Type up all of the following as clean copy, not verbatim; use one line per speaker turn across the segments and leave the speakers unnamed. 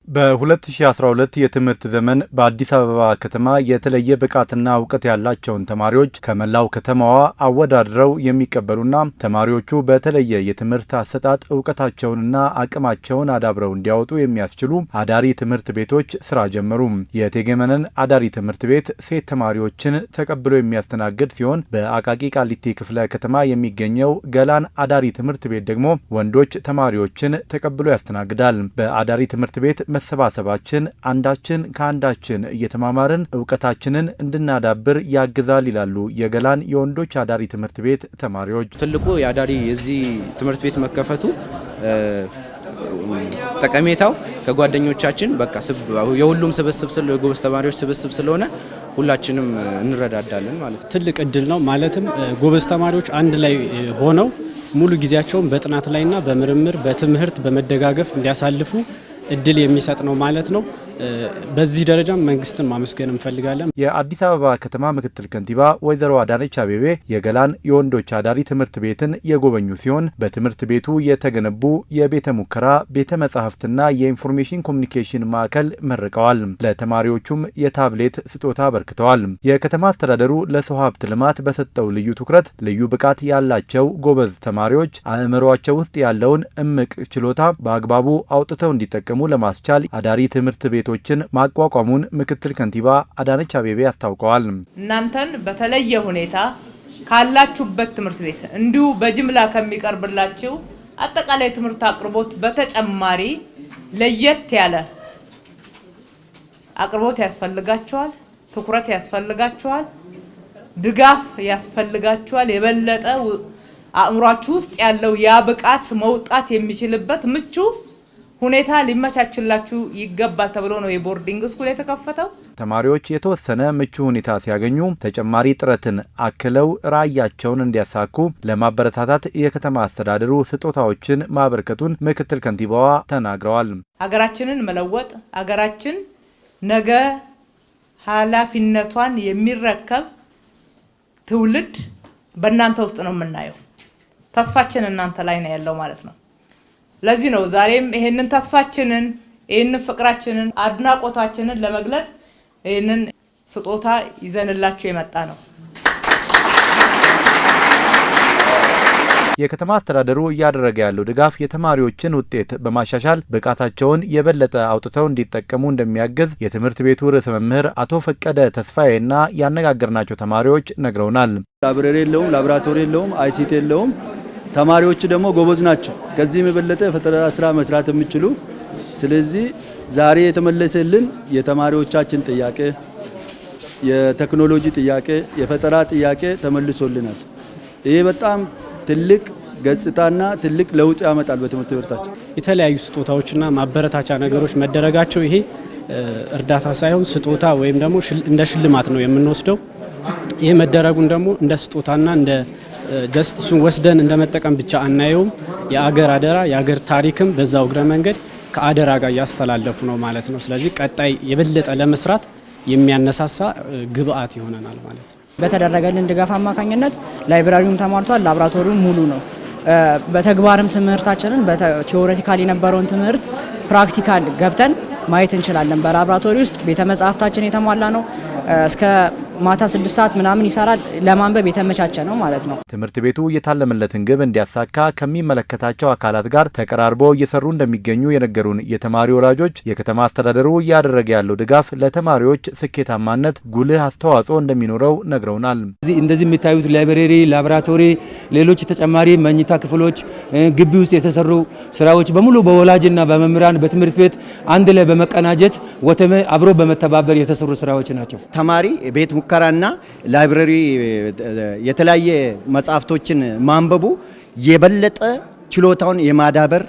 በ2012 የትምህርት ዘመን በአዲስ አበባ ከተማ የተለየ ብቃትና እውቀት ያላቸውን ተማሪዎች ከመላው ከተማዋ አወዳድረው የሚቀበሉና ተማሪዎቹ በተለየ የትምህርት አሰጣጥ እውቀታቸውንና አቅማቸውን አዳብረው እንዲያወጡ የሚያስችሉ አዳሪ ትምህርት ቤቶች ስራ ጀመሩ። የቴጌመነን አዳሪ ትምህርት ቤት ሴት ተማሪዎችን ተቀብሎ የሚያስተናግድ ሲሆን በአቃቂ ቃሊቲ ክፍለ ከተማ የሚገኘው ገላን አዳሪ ትምህርት ቤት ደግሞ ወንዶች ተማሪዎችን ተቀብሎ ያስተናግዳል። በአዳሪ ትምህርት ቤት መሰባሰባችን አንዳችን ከአንዳችን እየተማማርን እውቀታችንን እንድናዳብር ያግዛል ይላሉ የገላን የወንዶች አዳሪ ትምህርት ቤት ተማሪዎች።
ትልቁ የአዳሪ የዚህ ትምህርት ቤት መከፈቱ ጠቀሜታው ከጓደኞቻችን በቃ የሁሉም ስብስብ የጎበዝ ተማሪዎች ስብስብ ስለሆነ ሁላችንም እንረዳዳለን ማለት ነው።
ትልቅ እድል ነው። ማለትም ጎበዝ ተማሪዎች አንድ ላይ ሆነው ሙሉ ጊዜያቸውን በጥናት ላይና በምርምር በትምህርት በመደጋገፍ እንዲያሳልፉ እድል የሚሰጥ ነው ማለት ነው። በዚህ ደረጃ መንግስትን ማመስገን እንፈልጋለን።
የአዲስ አበባ ከተማ ምክትል ከንቲባ ወይዘሮ አዳነች አቤቤ የገላን የወንዶች አዳሪ ትምህርት ቤትን የጎበኙ ሲሆን በትምህርት ቤቱ የተገነቡ የቤተ ሙከራ፣ ቤተ መጻሕፍትና የኢንፎርሜሽን ኮሚኒኬሽን ማዕከል መርቀዋል። ለተማሪዎቹም የታብሌት ስጦታ አበርክተዋል። የከተማ አስተዳደሩ ለሰው ሀብት ልማት በሰጠው ልዩ ትኩረት ልዩ ብቃት ያላቸው ጎበዝ ተማሪዎች አእምሯቸው ውስጥ ያለውን እምቅ ችሎታ በአግባቡ አውጥተው እንዲጠቀሙ ለማስቻል አዳሪ ትምህርት ቤቶችን ማቋቋሙን ምክትል ከንቲባ አዳነች አቤቤ አስታውቀዋል።
እናንተን በተለየ ሁኔታ ካላችሁበት ትምህርት ቤት እንዲሁ በጅምላ ከሚቀርብላችሁ አጠቃላይ ትምህርት አቅርቦት በተጨማሪ ለየት ያለ አቅርቦት ያስፈልጋችኋል፣ ትኩረት ያስፈልጋችኋል፣ ድጋፍ ያስፈልጋችኋል። የበለጠ አእምሯችሁ ውስጥ ያለው ያ ብቃት መውጣት የሚችልበት ምቹ ሁኔታ ሊመቻችላችሁ ይገባል ተብሎ ነው የቦርዲንግ ስኩል የተከፈተው።
ተማሪዎች የተወሰነ ምቹ ሁኔታ ሲያገኙ ተጨማሪ ጥረትን አክለው ራዕያቸውን እንዲያሳኩ ለማበረታታት የከተማ አስተዳደሩ ስጦታዎችን ማበርከቱን ምክትል ከንቲባዋ ተናግረዋል።
ሀገራችንን መለወጥ፣ ሀገራችን ነገ ኃላፊነቷን የሚረከብ ትውልድ በእናንተ ውስጥ ነው የምናየው። ተስፋችን እናንተ ላይ ነው ያለው ማለት ነው። ለዚህ ነው ዛሬም ይሄንን ተስፋችንን ይሄንን ፍቅራችንን አድናቆታችንን ለመግለጽ ይሄንን ስጦታ ይዘንላችሁ የመጣ ነው።
የከተማ አስተዳደሩ እያደረገ ያለው ድጋፍ የተማሪዎችን ውጤት በማሻሻል ብቃታቸውን የበለጠ አውጥተው እንዲጠቀሙ እንደሚያግዝ የትምህርት ቤቱ ርዕሰ መምህር አቶ ፈቀደ ተስፋዬና ያነጋገርናቸው ተማሪዎች ነግረውናል።
ላይብረሪ የለውም፣ ላቦራቶሪ የለውም፣ አይሲቲ የለውም። ተማሪዎች ደግሞ ጎበዝ ናቸው። ከዚህም የበለጠ ፈጠራ ስራ መስራት የሚችሉ። ስለዚህ ዛሬ የተመለሰልን የተማሪዎቻችን ጥያቄ፣ የቴክኖሎጂ ጥያቄ፣ የፈጠራ ጥያቄ ተመልሶልናል። ይሄ በጣም ትልቅ ገጽታና ትልቅ ለውጥ ያመጣል በትምህርት ቤታችን።
የተለያዩ ስጦታዎችና ማበረታቻ ነገሮች መደረጋቸው ይሄ እርዳታ ሳይሆን ስጦታ ወይም ደግሞ እንደ ሽልማት ነው የምንወስደው። ይሄ መደረጉን ደግሞ እንደ ስጦታና እንደ ጀስት እሱን ወስደን እንደመጠቀም ብቻ አናየውም። የአገር አደራ የአገር ታሪክም በዛው እግረ መንገድ ከአደራ ጋር ያስተላለፉ ነው ማለት ነው። ስለዚህ ቀጣይ የበለጠ ለመስራት የሚያነሳሳ ግብአት ይሆነናል ማለት ነው።
በተደረገልን ድጋፍ አማካኝነት ላይብራሪውም ተሟልቷል፣ ላቦራቶሪውም ሙሉ ነው። በተግባርም ትምህርታችንን በቲዮሬቲካል የነበረውን ትምህርት ፕራክቲካል ገብተን ማየት እንችላለን። በላቦራቶሪ ውስጥ ቤተ መጻሕፍታችን የተሟላ ነው። እስከ ማታ 6 ሰዓት ምናምን ይሰራል። ለማንበብ የተመቻቸ ነው ማለት ነው።
ትምህርት ቤቱ የታለመለትን ግብ እንዲያሳካ ከሚመለከታቸው አካላት ጋር ተቀራርበው እየሰሩ እንደሚገኙ የነገሩን የተማሪ ወላጆች የከተማ አስተዳደሩ እያደረገ ያለው ድጋፍ ለተማሪዎች ስኬታማነት ጉልህ አስተዋጽኦ እንደሚኖረው ነግረውናል።
እንደዚህ የሚታዩት ላይብረሪ፣ ላቦራቶሪ፣ ሌሎች ተጨማሪ መኝታ ክፍሎች፣ ግቢ ውስጥ የተሰሩ ስራዎች በሙሉ በወላጅና በመምህራን በትምህርት ቤት አንድ ላይ በመቀናጀት ወተመ አብሮ በመተባበር የተሰሩ ስራዎች ናቸው።
ተማሪ ቤት ሙከራና ላይብረሪ የተለያየ መጽሐፍቶችን ማንበቡ የበለጠ ችሎታውን የማዳበር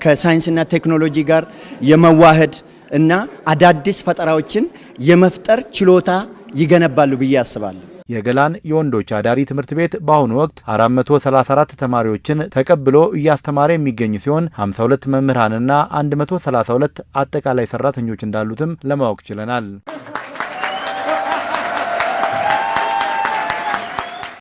ከሳይንስና ቴክኖሎጂ ጋር የመዋሃድ እና አዳዲስ ፈጠራዎችን የመፍጠር ችሎታ ይገነባሉ ብዬ አስባለሁ።
የገላን የወንዶች አዳሪ ትምህርት ቤት በአሁኑ ወቅት 434 ተማሪዎችን ተቀብሎ እያስተማረ የሚገኝ ሲሆን 52 መምህራንና 132 አጠቃላይ ሰራተኞች እንዳሉትም ለማወቅ ችለናል።